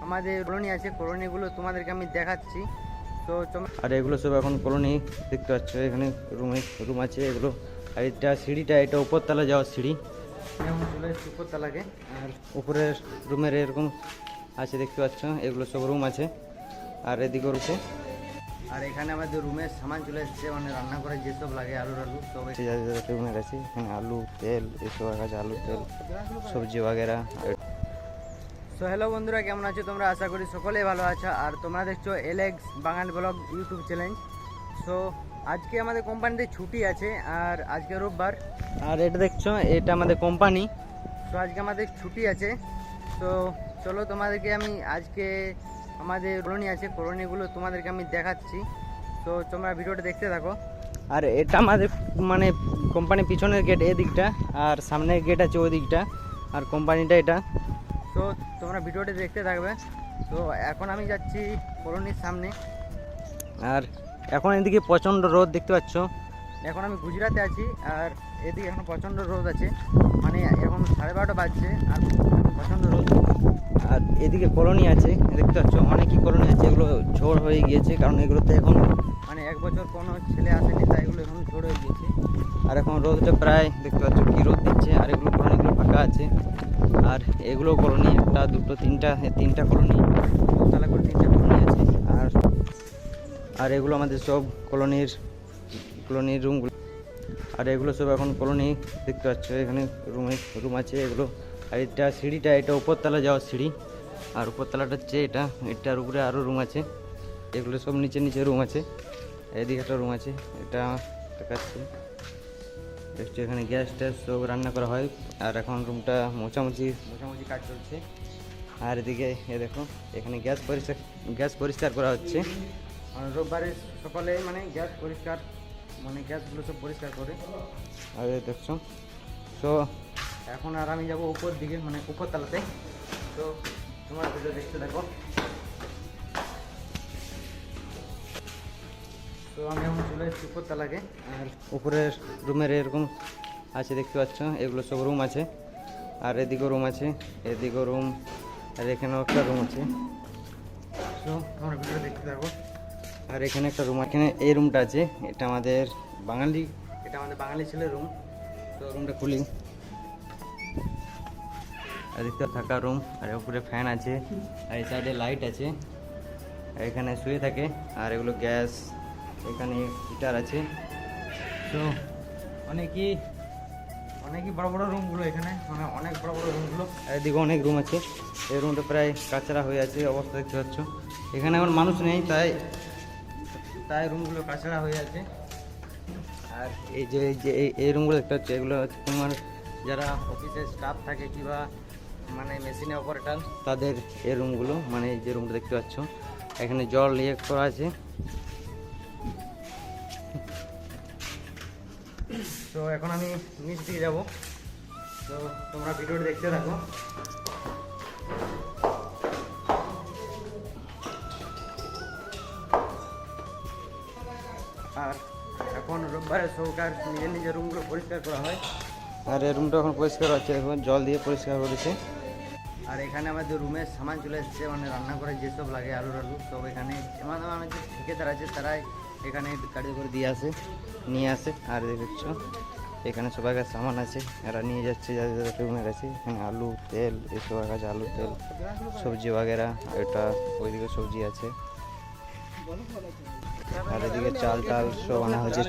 আমাদের কলোনি আছে, কলোনিগুলো তোমাদেরকে আমি দেখাচ্ছি। তো আর এগুলো সব এখন কলোনি দেখতে পাচ্ছ, এখানে রুম আছে এগুলো। আর এটা সিঁড়িটা, এটা উপরতলা যাওয়ার সিঁড়ি। যেমন চলে এসেছি উপরতলাকে। আর উপরের রুমের এরকম আছে দেখতে পাচ্ছ, এগুলো সব রুম আছে। আর এদিকে রয়েছে, আর এখানে আমাদের রুমের সামান চলে এসেছে, মানে রান্না করে যেসব লাগে আলু সব রুমের আছে। এখানে আলু তেল এসব আছে, আলু তেল সবজি বাগেরা। সো হ্যালো বন্ধুরা, কেমন আছো তোমরা? আশা করি সকলেই ভালো আছো। আর তোমরা দেখছো এলেক্স বাগান ব্লগ ইউটিউব চ্যানেল। সো আজকে আমাদের কোম্পানিতে ছুটি আছে, আর আজকে রোববার। আর এটা দেখছো, এটা আমাদের কোম্পানি। সো আজকে আমাদের ছুটি আছে। তো চলো তোমাদেরকে আমি আজকে আমাদের কলোনি আছে, কলোনিগুলো তোমাদেরকে আমি দেখাচ্ছি। তো তোমরা ভিডিওটা দেখতে থাকো। আর এটা আমাদের মানে কোম্পানির পিছনের গেট এদিকটা, আর সামনের গেট আছে ওই দিকটা, আর কোম্পানিটা এটা। তো তোমরা ভিডিওটা দেখতে থাকবে। তো এখন আমি যাচ্ছি কলোনির সামনে। আর এখন এদিকে প্রচণ্ড রোদ দেখতে পাচ্ছ। এখন আমি গুজরাতে আছি, আর এদিকে এখন প্রচণ্ড রোদ আছে, মানে এখন 12:30 বাজছে আর প্রচণ্ড রোদ। আর এদিকে কলোনি আছে দেখতে পাচ্ছ, অনেকই কলোনি আছে, এগুলো ঝোড় হয়ে গিয়েছে, কারণ এগুলোতে এখন মানে 1 বছর কোনো ছেলে আসেনি, তাই এগুলো এখন ঝোড় হয়ে গিয়েছে। আর এখন রোদটা প্রায় দেখতে পাচ্ছ কি রোদ দিচ্ছে। আর এগুলো কলোনিগুলো ফাঁকা আছে। আর এগুলো কলোনি, একটা দুটো তিনটা কলোনি, দোতলা করে 3টা কলোনি আছে। আর এগুলো আমাদের সব কলোনির রুমগুলো। আর এগুলো সব এখন কলোনি দেখতে পাচ্ছ, এখানে রুম আছে এগুলো। আর এটা সিঁড়িটা, এটা উপরতলা যাওয়ার সিঁড়ি। আর উপরতলাটা হচ্ছে এটার উপরে আরও রুম আছে। এগুলো সব নিচে রুম আছে। এদিকে একটা রুম আছে, এটা দেখাচ্ছে। দেখছি এখানে গ্যাস ট্যাস সব রান্না করা হয়। আর এখন রুমটা মোছামুছি কাজ চলছে। আর এদিকে দেখো, এখানে গ্যাস পরিষ্কার করা হচ্ছে। আর রোববারে সকালে মানে গ্যাস পরিষ্কার, মানে গ্যাসগুলো সব পরিষ্কার করে। আর দেখছো, তো এখন আর আমি যাবো উপর দিকে, মানে উপরতলাতে। তো তোমার ভিডিও দেখতে দেখো। তো আমি এখন চলে এসেছি উপরতলাকে। আর উপরের রুমের এরকম আছে দেখতে পাচ্ছ, এগুলো সব রুম আছে। আর এদিকেও রুম আছে, এদিকেও রুম, আর এখানেও একটা রুম আছে। তো তোমরা ভিডিও দেখতে থাকো। আর এখানে একটা রুম, এখানে এই রুমটা আছে, এটা আমাদের বাঙালি ছেলের রুম। তো রুমটা খুলি, আর দেখতে থাকা রুম। আর উপরে ফ্যান আছে, আর এই সাইডে লাইট আছে। আর এখানে শুয়ে থাকে। আর এগুলো গ্যাস, এখানে হিটার আছে। তো অনেকই বড় বড় রুমগুলো এখানে, মানে অনেক বড় বড় রুমগুলো। আর এদিকে অনেক রুম আছে। এই রুমটা প্রায় কাঁচরা হয়ে আছে অবস্থা দেখতে পাচ্ছ। এখানে এখন মানুষ নেই, তাই রুমগুলো কাঁচরা হয়ে আছে। আর এই রুমগুলো দেখতে পাচ্ছ, এগুলো হচ্ছে তোমার যারা অফিসে স্টাফ থাকে কিংবা মানে মেশিনে অপারেটার, তাদের এই রুমগুলো, মানে এই যে রুমটা দেখতে পাচ্ছ, এখানে জল ইয়ে করা আছে। তো এখন আমি নিচ দিকে যাবো। তো তোমরা ভিডিওটা দেখতে থাকো। আর এখন রোববারে সরকার নিজের রুমগুলো পরিষ্কার করা হয়। আর এই রুমটা এখন পরিষ্কার হচ্ছে, এখন জল দিয়ে পরিষ্কার করেছে। আর এখানে আমাদের রুমের সামান চলে এসেছে, মানে রান্না করে যেসব লাগে আলু সব এখানে আমাদের যে ঠিকাদার আছে তারাই এখানে গাড়ি করে নিয়ে আসে। আর দেখছো এখানে সবার কাছে সামান আছে, এরা নিয়ে যাচ্ছে যাদের রুমের কাছে। এখানে আলু তেল এসব আছে, আলু তেল সবজি বাগেরা। আর এটা ওইদিকে সবজি আছে। আর এদিকে চাল সব আনা হয়েছে,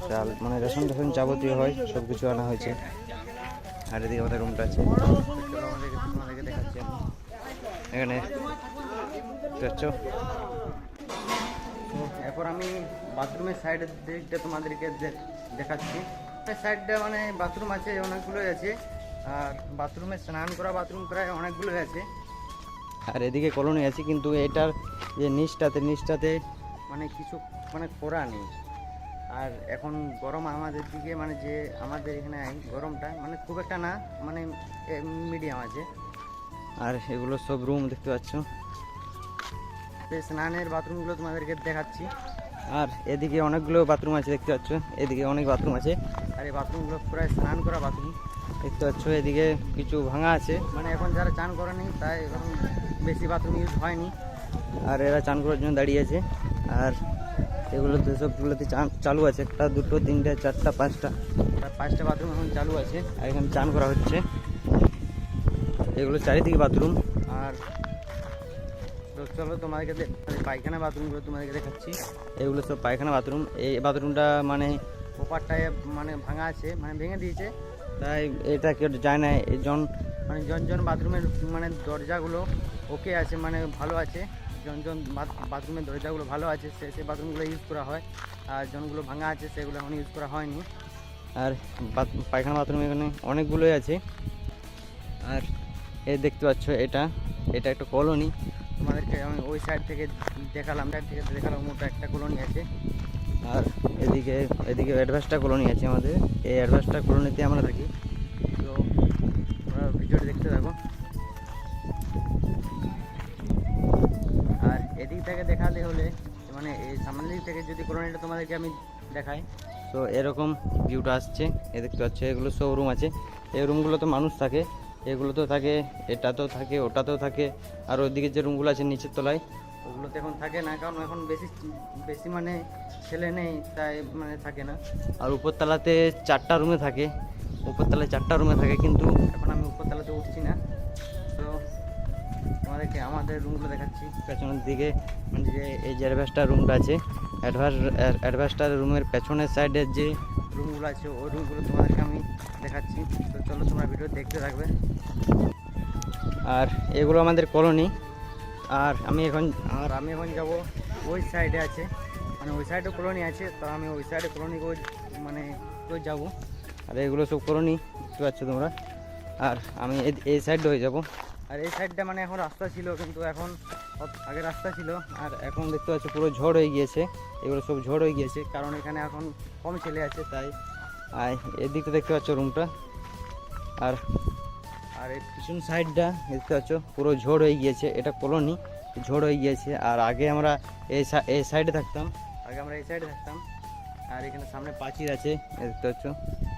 চাল মানে রেশন যাবতীয় হয় সব কিছু আনা হয়েছে। আর এদিকে আমাদের রুমটা আছে, তোমাদেরকে দেখাচ্ছি আমি। এখানে দেখছো। তো এরপর আমি বাথরুমের সাইডের দিকটা তোমাদেরকে দেখাচ্ছি। সাইডটা মানে বাথরুম আছে অনেকগুলোই আছে, আর বাথরুমে স্নান করা বাথরুম প্রায় অনেকগুলোই আছে। আর এদিকে কলোনি আছে, কিন্তু এটার যে নিচটাতে মানে কিছু মানে করা নেই। আর এখন গরম আমাদের দিকে, মানে যে আমাদের এখানে গরমটা মানে খুব একটা না, মানে মিডিয়াম আছে। আর এগুলো সব রুম দেখতে পাচ্ছ। স্নানের বাথরুমগুলো তোমাদেরকে দেখাচ্ছি। আর এদিকে অনেকগুলো বাথরুম আছে দেখতে পাচ্ছ, এদিকে অনেক বাথরুম আছে। আর এই বাথরুমগুলো প্রায় স্নান করা বাথরুম দেখতে পাচ্ছ। এদিকে কিছু ভাঙা আছে, মানে এখন যারা চান করেনি তাই এখন বেশি বাথরুম ইউজ হয়নি। আর এরা চান করার জন্য দাঁড়িয়ে আছে। আর এগুলোতে সবগুলোতে চান চালু আছে, 1 2 3 4 5টা, আর 5টা বাথরুম এখন চালু আছে। আর এখানে চান করা হচ্ছে। এগুলো চারিদিকে বাথরুম। আর তো চলো তোমাদেরকে পায়খানা বাথরুমগুলো তোমাদেরকে দেখাচ্ছি। এগুলো সব পায়খানা বাথরুম। এই বাথরুমটা মানে ওপারটায় মানে ভাঙা আছে, মানে ভেঙে দিয়েছে, তাই এটা কেউ যায় না। জন মানে জন বাথরুমের মানে দরজাগুলো ওকে আছে, মানে ভালো আছে। জন বাথরুমের দরজাগুলো ভালো আছে, সেই বাথরুমগুলো ইউজ করা হয়। আর জনগুলো ভাঙা আছে, সেগুলো এখন ইউজ করা হয়নি। আর পায়খানা বাথরুম এখানে অনেকগুলোই আছে। আর দেখতে পাচ্ছ এটা একটা কলোনি। তোমাদেরকে আমি ওই সাইড থেকে দেখালাম, ওটা একটা কলোনি আছে। আর এদিকে অ্যাডভান্সটা কলোনি আছে আমাদের। এই অ্যাডভান্সটা কলোনিতে আমরা থাকি। তো তোমরা ভিডিওটা দেখতে থাকো। আর এদিক থেকে দেখাতে হলে মানে এই সামনের দিক থেকে যদি কলোনিটা তোমাদেরকে আমি দেখাই, তো এরকম ভিউটা আসছে। দেখতে পাচ্ছ এগুলো সব রুম আছে। এই রুমগুলো তো মানুষ থাকে, এগুলো তো থাকে, এটাতেও থাকে, ওটাতেও থাকে। আর ওইদিকে যে রুমগুলো আছে নিচের তলায়, ওগুলোতে এখন থাকে না, কারণ এখন বেশি মানে ছেলে নেই, তাই মানে থাকে না। আর উপরতলাতে 4টা রুমে থাকে। উপরতলায় 4টা রুমে থাকে, কিন্তু এখন আমি উপরতলাতে উঠছি না। তো তোমাদেরকে আমাদের রুমগুলো দেখাচ্ছি। পেছনের দিকে মানে যে এই যে অ্যাডভান্সটার রুমটা আছে, অ্যাডভান্সটার রুমের পেছনের সাইডের যে রুমগুলো আছে, ওই রুমগুলো তোমাদেরকে আমি দেখাচ্ছি। তো চলো তোমরা ভিডিও দেখতে থাকবে। আর এগুলো আমাদের কলোনি। আর আমি এখন যাব ওই সাইডে আছে, মানে ওই সাইডে কলোনি আছে, তো আমি ওই সাইডে কলোনি মানে যাবো। আর এগুলো সব কলোনি দেখতে পাচ্ছ তোমরা। আর আমি এই সাইডে হয়ে যাব। আর এই সাইডটা মানে এখন রাস্তা ছিল, কিন্তু এখন আগে রাস্তা ছিল, আর এখন দেখতে পাচ্ছ পুরো ঝড় হয়ে গিয়েছে। এগুলো সব ঝড় হয়ে গিয়েছে। কারণ এখানে এখন কম ছেলে আছে তাই। আর এদিকটা দেখতে পাচ্ছ রুমটা। আর এই পিছন সাইডটা দেখতে পাচ্ছ পুরো ঝড় হয়ে গিয়েছে। এটা কলোনি, ঝড় হয়ে গিয়েছে। আর আগে আমরা এই সাইডে থাকতাম। আর এখানে সামনে প্রাচীর আছে দেখতে পাচ্ছ।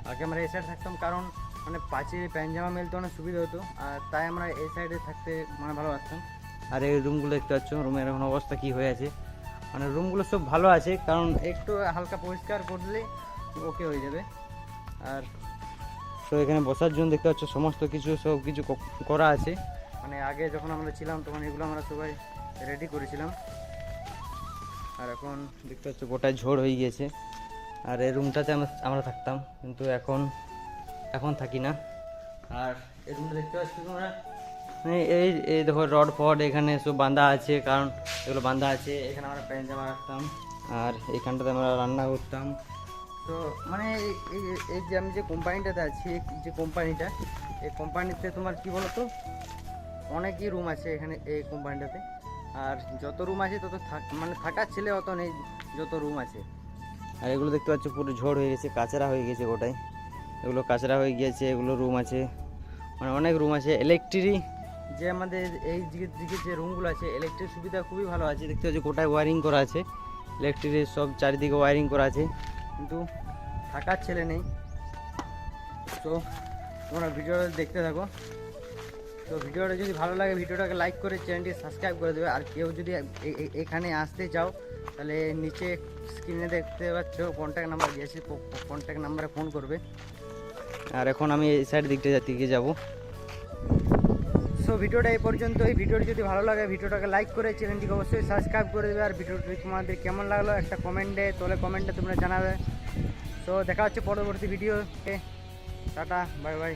আগে আমরা এই সাইডে থাকতাম, কারণ মানে পাঁচিলে প্যান্ট-জামা মেলতে অনেক সুবিধা হতো, আর তাই আমরা এই সাইডে থাকতে মানে ভালোবাসতাম। আর এই রুমগুলো দেখতে পাচ্ছ, রুমের এখন অবস্থা কি হয়ে আছে। মানে রুমগুলো সব ভালো আছে, কারণ একটু হালকা পরিষ্কার করলে ওকে হয়ে যাবে। আর তো এখানে বসার জন্য দেখতে পাচ্ছ সমস্ত কিছু সব কিছু করা আছে। মানে আগে যখন আমরা ছিলাম তখন এগুলো আমরা সবাই রেডি করেছিলাম। আর এখন দেখতে পাচ্ছ গোটায় ঝড় হয়ে গিয়েছে। আর এই রুমটাতে আমরা থাকতাম, কিন্তু এখন থাকি না। আর এই রুমটা দেখতে পাচ্ছ তোমরা, এই দেখো রড ফড এখানে সব বাঁধা আছে, কারণ এগুলো বাঁধা আছে। এখানে আমরা প্যান্ট জামা রাখতাম। আর এইখানটাতে আমরা রান্না করতাম। তো মানে এই যে আমি যে কোম্পানিটাতে আছি, যে কোম্পানিটা, এই কোম্পানিতে তোমার কি বলো তো, অনেকই রুম আছে এখানে এই কোম্পানিটাতে। আর যত রুম আছে তত মানে থাকার ছেলে অত নেই, যত রুম আছে। আর এগুলো দেখতে পাচ্ছ পুরো ঝড় হয়ে গেছে, কাচরা হয়ে গেছে গোটাই। এগুলো কাচরা হয়ে গিয়েছে। এগুলো রুম আছে, মানে অনেক রুম আছে। ইলেকট্রিক যে আমাদের এই দিকে যে রুমগুলো আছে, ইলেকট্রিক সুবিধা খুবই ভালো আছে। দেখতে পাচ্ছ গোটায় ওয়ারিং করা আছে, ইলেকট্রিকের সব চারিদিকে ওয়ারিং করা আছে, কিন্তু থাকার ছেলে নেই। তো তোমরা ভিডিওটা দেখতে থাকো। তো ভিডিওটা যদি ভালো লাগে ভিডিওটাকে লাইক করে চ্যানেলটি সাবস্ক্রাইব করে দেবে। আর কেউ যদি এখানে আসতে চাও তাহলে নিচে স্ক্রিনে দেখতে পাচ্ছ কন্ট্যাক্ট নাম্বার দিয়েছি, কন্ট্যাক্ট নাম্বারে ফোন করবে। আর এখন আমি এই সাইড দিকে যাব। সো ভিডিওটা এই পর্যন্ত। এই ভিডিওটি যদি ভালো লাগে ভিডিওটাকে লাইক করে চ্যানেলটিকে অবশ্যই সাবস্ক্রাইব করে দেবে। আর ভিডিওটি তোমাদের কেমন লাগলো একটা কমেন্টে তোমরা জানাবে। সো দেখা হচ্ছে পরবর্তী ভিডিওতে। Tata, bye bye.